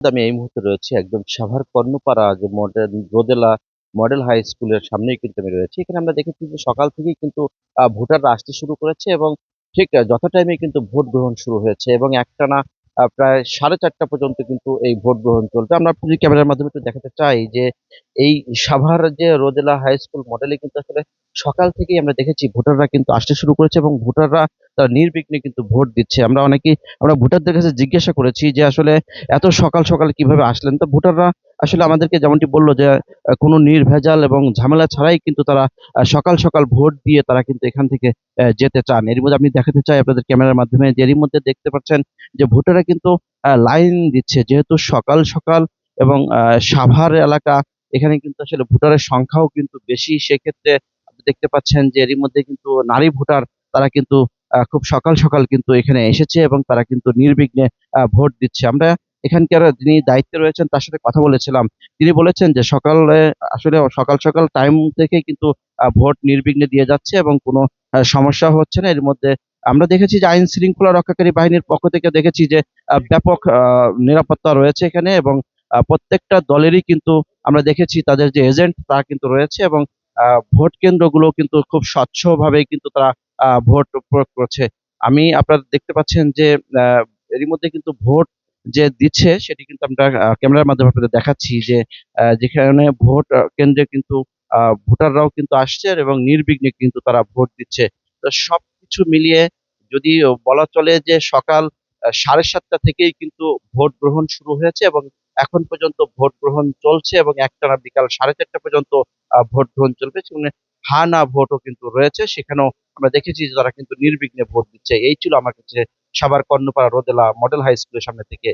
আমি এই মুহূর্তে রয়েছি একদম সাভার কর্ণপাড়া যে রোদেলা মডেল হাই স্কুলের সামনেই কিন্তু আমি রয়েছি। এখানে আমরা দেখেছি যে সকাল থেকেই কিন্তু ভোটাররা আসতে শুরু করেছে এবং ঠিক যথা টাইমে কিন্তু ভোট গ্রহণ শুরু হয়েছে এবং একটানা প্রায় 4:30 পর্যন্ত কিন্তু এই ভোট গ্রহণ চলবে। আমরা যদি ক্যামেরার মাধ্যমে একটু দেখাতে চাই যে এই সাভার যে রোদেলা হাই স্কুল মডেলে কিন্তু আসলে সকাল থেকেই আমরা দেখেছি ভোটাররা কিন্তু আসতে শুরু করেছে এবং ভোটাররা তারা নির্বিঘ্নে কিন্তু ভোট দিচ্ছে। আমরা ভোটারদের কাছে জিজ্ঞাসা করেছি যে আসলে এত সকাল, সকাল কিভাবে আসলেন? তো ভোটাররা আসলে আমাদেরকে যেমনটি বলল যে কোনো নির্ভেজাল এবং ঝামেলা ছাড়াই কিন্তু তারা সকাল, সকাল ভোট দিয়ে তারা কিন্তু এখান থেকে যেতে চান। এরই মধ্যে আমি দেখাতে চাই আপনাদের ক্যামেরার মাধ্যমে যে এরই মধ্যে দেখতে পাচ্ছেন যে ভোটাররা কিন্তু লাইন দিচ্ছে। যেহেতু সকাল, সকাল এবং সাভার এলাকা এখানে কিন্তু আসলে ভোটারের সংখ্যাও কিন্তু বেশি। সেক্ষেত্রে আপনি দেখতে পাচ্ছেন যে এরই মধ্যে কিন্তু নারী ভোটার তারা কিন্তু খুব সকাল, সকাল কিন্তু এখানে এসেছে এবং তারা কিন্তু নির্বিঘ্নে ভোট দিচ্ছে। আমরা এখানকার যিনি দায়িত্বে রয়েছেন তার সাথে কথা বলেছিলাম। তিনি বলেছেন যে সকালে আসলে সকাল, সকাল টাইম থেকেই কিন্তু ভোট নির্বিঘ্নে দিয়ে যাচ্ছে এবং কোনো সমস্যা হচ্ছে না। এর মধ্যে আমরা দেখেছি যে আইন শৃঙ্খলা রক্ষাকারী বাহিনীর পক্ষ থেকে দেখেছি যে ব্যাপক নিরাপত্তা রয়েছে এখানে এবং প্রত্যেকটা দলেরই কিন্তু আমরা দেখেছি তাদের যে এজেন্ট তারা কিন্তু রয়েছে এবং ভোট কেন্দ্রগুলো কিন্তু খুব স্বচ্ছভাবেই কিন্তু তারা ভোট প্রয়োগ করছে। আপনারা দেখতে পাচ্ছেন যে আ এরই মধ্যে কিন্তু ভোট যে দিচ্ছে সেটি কিন্তু আমরা ক্যামেরার মাধ্যমে আপনাদের দেখাচ্ছি যে যেখানে ভোট কেন্দ্রে কিন্তু ভোটাররাও কিন্তু আসছে এবং নির্বিঘ্নে কিন্তু তারা ভোট দিচ্ছে। তো সবকিছু মিলিয়ে যদি বলা চলে যে সকাল 7:30 থেকেই কিন্তু ভোট গ্রহণ শুরু হয়েছে এবং এখন পর্যন্ত ভোট গ্রহণ চলছে এবং একটানা বিকাল 4:30 পর্যন্ত ভোট গ্রহণ চলবে। সেখানে হা না ভোটও কিন্তু রয়েছে। সেখানেও আমরা দেখেছি যে তারা কিন্তু নির্বিঘ্নে ভোট দিচ্ছে। এই ছিল আমার কাছে সাভার কর্ণপাড়া রোদেলা মডেল হাই স্কুলের সামনে থেকে